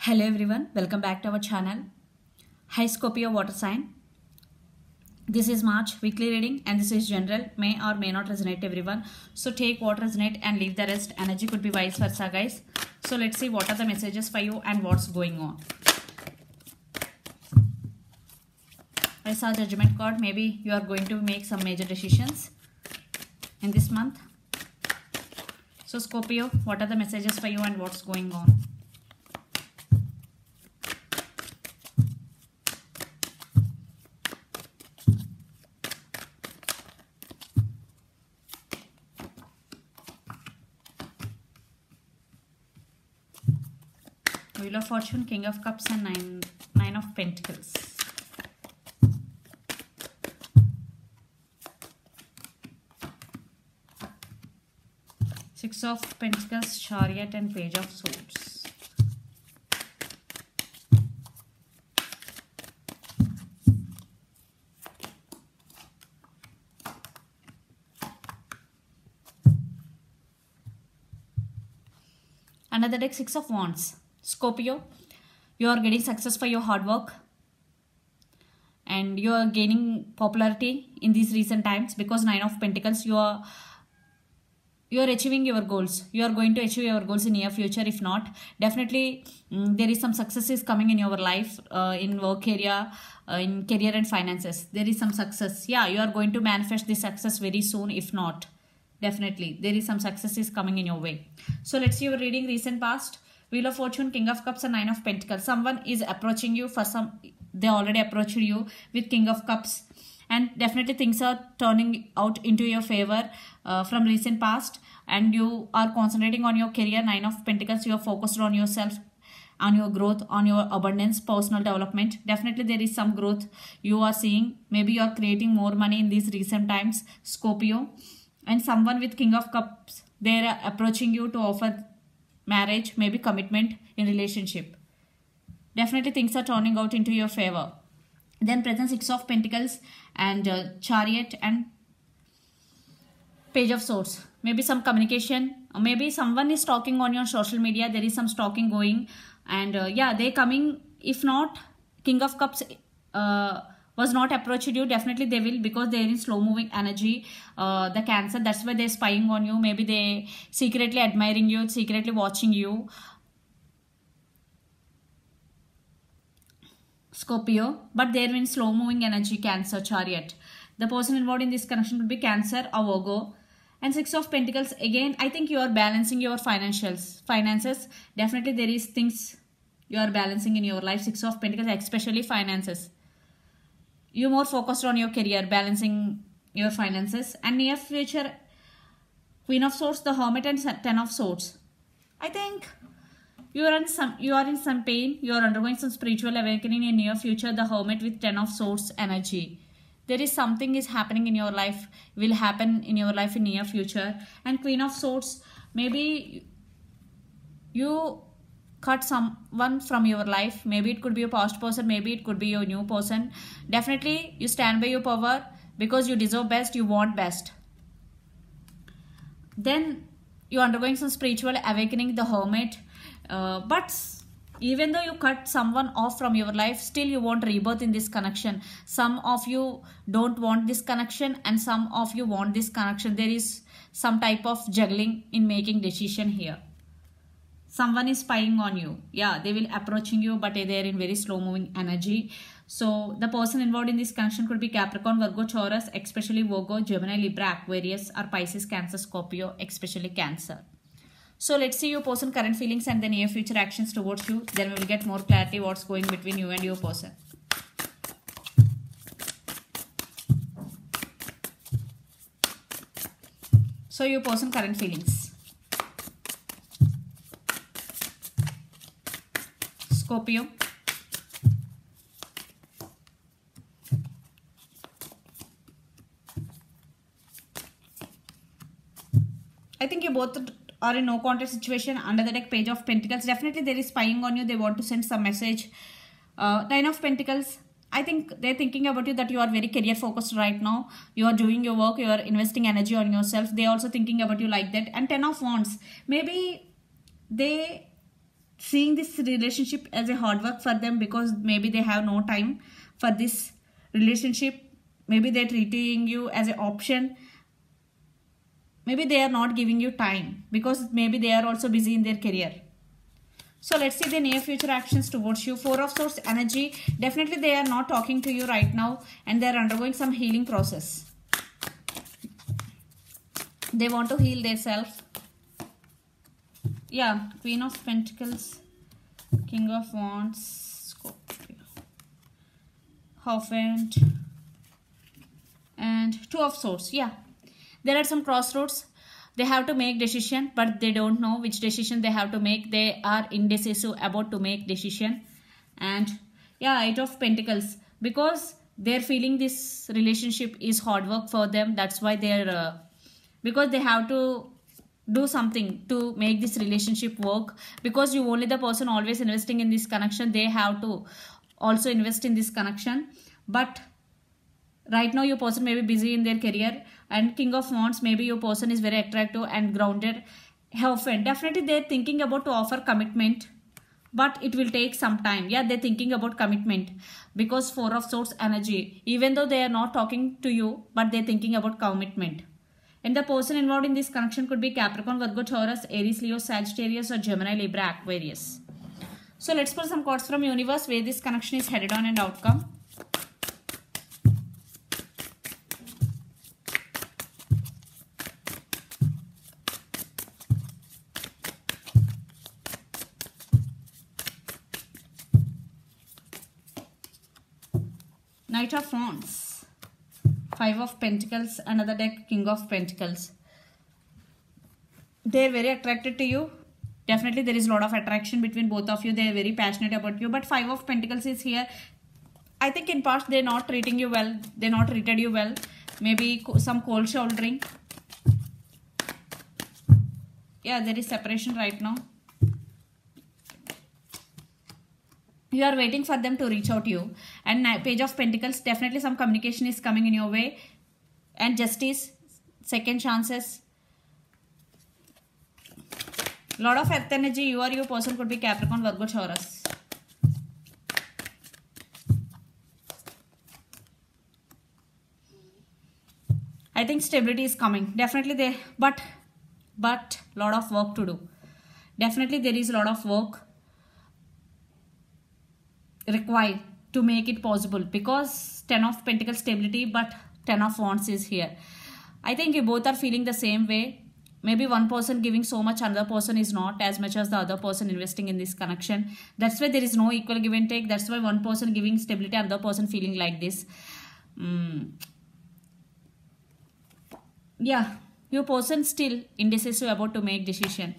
Hello everyone, welcome back to our channel. Hi Scorpio water sign. This is March weekly reading and this is general, may or may not resonate everyone. So take what resonate and leave the rest. Energy could be vice versa guys. So let's see what are the messages for you and what's going on. I saw Judgment card. Maybe you are going to make some major decisions in this month. So Scorpio, what are the messages for you and what's going on? Wheel of Fortune, King of Cups and Nine of Pentacles. Six of Pentacles, Chariot and Page of Swords. Another deck, Six of Wands. Scorpio, you are getting success for your hard work and you are gaining popularity in these recent times because Nine of Pentacles, you are achieving your goals. You are going to achieve your goals in near future. If not, definitely there is some successes coming in your life, in work area, in career and finances. There is some success. Yeah, you are going to manifest this success very soon. If not, definitely there is some successes coming in your way. So let's see your reading recent past. Wheel of Fortune, King of Cups and Nine of Pentacles. Someone is approaching you. They already approached you with King of Cups. And definitely things are turning out into your favor from recent past. And you are concentrating on your career. Nine of Pentacles, you are focused on yourself, on your growth, on your abundance, personal development. Definitely there is some growth you are seeing. Maybe you are creating more money in these recent times, Scorpio. And someone with King of Cups, they are approaching you to offer marriage, maybe commitment in relationship. Definitely things are turning out into your favor. Then present Six of Pentacles and Chariot and Page of Swords. Maybe some communication, maybe someone is stalking on your social media. There is some stalking going and yeah, they coming. If not, King of Cups was not approached you, definitely they will, because they are in slow moving energy. The Cancer, that's why they're spying on you. Maybe they secretly admiring you, secretly watching you, Scorpio, but they're in slow moving energy, Cancer, Chariot. The person involved in this connection would be Cancer or Virgo. And Six of Pentacles, again, I think you are balancing your finances. Definitely there is things you are balancing in your life. Six of Pentacles, especially finances. You more focused on your career, balancing your finances. And near future, Queen of Swords, the Hermit and Ten of Swords. I think you are in some pain. You are undergoing some spiritual awakening in near future. The Hermit with Ten of Swords energy. There is something is happening in your life, will happen in your life in near future. And Queen of Swords, maybe you cut someone from your life. Maybe it could be a past person, maybe it could be your new person. Definitely you stand by your power because you deserve best, you want best. Then you are undergoing some spiritual awakening, the Hermit. But even though you cut someone off from your life, still you want rebirth in this connection. Some of you don't want this connection and some of you want this connection. There is some type of juggling in making decision here. Someone is spying on you. Yeah, they will approaching you, but they're in very slow moving energy. So the person involved in this connection could be Capricorn, Virgo, Taurus, especially Virgo, Gemini, Libra, Aquarius, or Pisces, Cancer, Scorpio, especially Cancer. So let's see your person current feelings and the near future actions towards you. Then we will get more clarity what's going between you and your person. So your person current feelings. Scorpio. I think you both are in no contact situation. Under the deck, Page of Pentacles. Definitely there is spying on you. They want to send some message. Nine of Pentacles. I think they're thinking about you, that you are very career focused right now. You are doing your work. You are investing energy on yourself. They're also thinking about you like that. And Ten of Wands. Maybe they seeing this relationship as a hard work for them, because maybe they have no time for this relationship. Maybe they're treating you as an option. Maybe they are not giving you time because maybe they are also busy in their career. So let's see the near future actions towards you. Four of Swords energy. Definitely they are not talking to you right now and they are undergoing some healing process. They want to heal themselves. Yeah, Queen of Pentacles, King of Wands, Scorpio, Hierophant, and Two of Swords. Yeah, there are some crossroads. They have to make decision, but they don't know which decision they have to make. They are indecisive about to make decision. And yeah, Eight of Pentacles, because they're feeling this relationship is hard work for them. That's why they're because they have to do something to make this relationship work, because you only the person always investing in this connection. They have to also invest in this connection, but right now your person may be busy in their career. And King of Wands, maybe your person is very attractive and grounded. Hierophant, definitely they're thinking about to offer commitment, but it will take some time. Yeah, they're thinking about commitment because Four of Swords energy, even though they are not talking to you, but they're thinking about commitment. And the person involved in this connection could be Capricorn, Virgo, Taurus, Aries, Leo, Sagittarius, or Gemini, Libra, Aquarius. So let's pull some cards from universe where this connection is headed on and outcome. Knight of Wands, Five of Pentacles, another deck, King of Pentacles. They are very attracted to you. Definitely there is a lot of attraction between both of you. They are very passionate about you. But Five of Pentacles is here. I think in past they are not treating you well. They not treated you well. Maybe some cold shouldering. Yeah, there is separation right now. You are waiting for them to reach out to you. And Page of Pentacles, definitely some communication is coming in your way. And Justice, second chances. Lot of earth energy. You or your person could be Capricorn, Virgo, Taurus. I think stability is coming. Definitely they, but lot of work to do. Definitely there is a lot of work required to make it possible, because Ten of Pentacles stability, but Ten of Wands is here. I think you both are feeling the same way. Maybe one person giving so much, another person is not as much as the other person investing in this connection. That's why there is no equal give and take. That's why one person giving stability, another person feeling like this. Yeah, your person still indecisive about to make decision.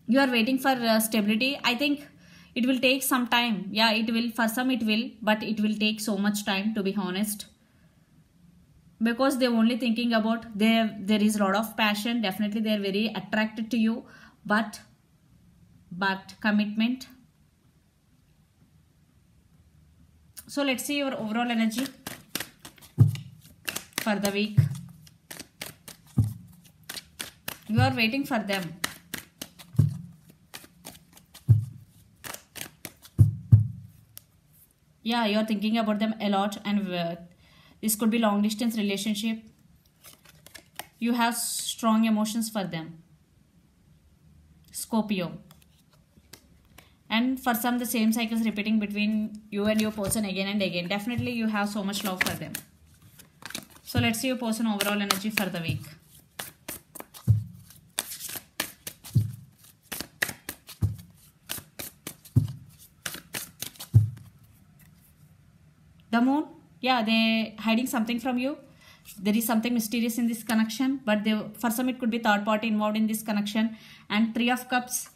You are waiting for stability. I think it will take some time. Yeah, it will. For some it will, but it will take so much time, to be honest. Because they're only thinking about, there is a lot of passion. Definitely they're very attracted to you, but commitment. So let's see your overall energy for the week. You are waiting for them. Yeah, you are thinking about them a lot, and this could be long distance relationship. You have strong emotions for them. Scorpio. And for some, the same cycles repeating between you and your person again and again. Definitely you have so much love for them. So let's see your person overall energy for the week. The Moon. Yeah, they're hiding something from you. There is something mysterious in this connection, but for some it could be third party involved in this connection. And Three of Cups,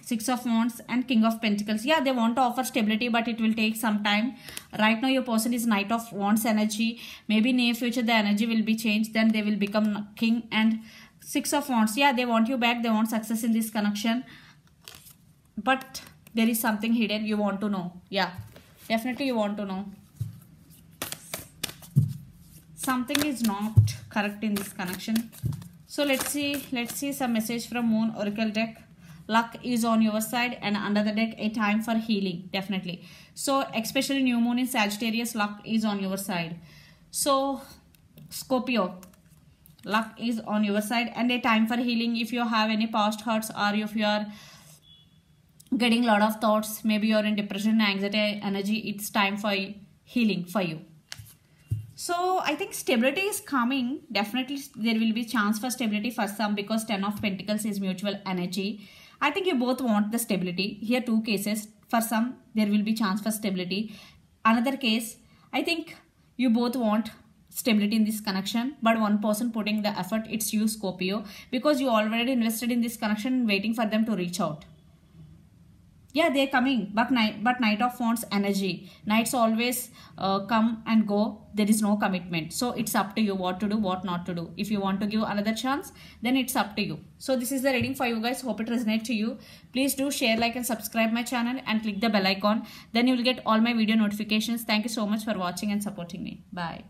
Six of Wands, and King of Pentacles. Yeah, they want to offer stability, but it will take some time. Right now your person is Knight of Wands energy. Maybe near future the energy will be changed, then they will become King. And Six of Wands. Yeah, they want you back. They want success in this connection, but there is something hidden you want to know. Yeah, definitely you want to know. Something is not correct in this connection. So let's see some message from Moon Oracle deck. luck is on your side, and under the deck a time for healing, definitely. So especially new moon in Sagittarius, luck is on your side. So Scorpio, luck is on your side and a time for healing. If you have any past hurts, or if you are getting a lot of thoughts, maybe you're in depression, anxiety, energy, it's time for healing for you. So I think stability is coming. Definitely there will be chance for stability for some, because 10 of Pentacles is mutual energy. I think you both want the stability. Here two cases. For some there will be chance for stability. Another case, I think you both want stability in this connection, but one person putting the effort, it's you, Scorpio, because you already invested in this connection, waiting for them to reach out. Yeah, they're coming, but Knight of Wands energy. Knights always come and go. There is no commitment. So it's up to you what to do, what not to do. If you want to give another chance, then it's up to you. So this is the reading for you guys. Hope it resonates to you. Please do share, like and subscribe my channel and click the bell icon. Then you will get all my video notifications. Thank you so much for watching and supporting me. Bye.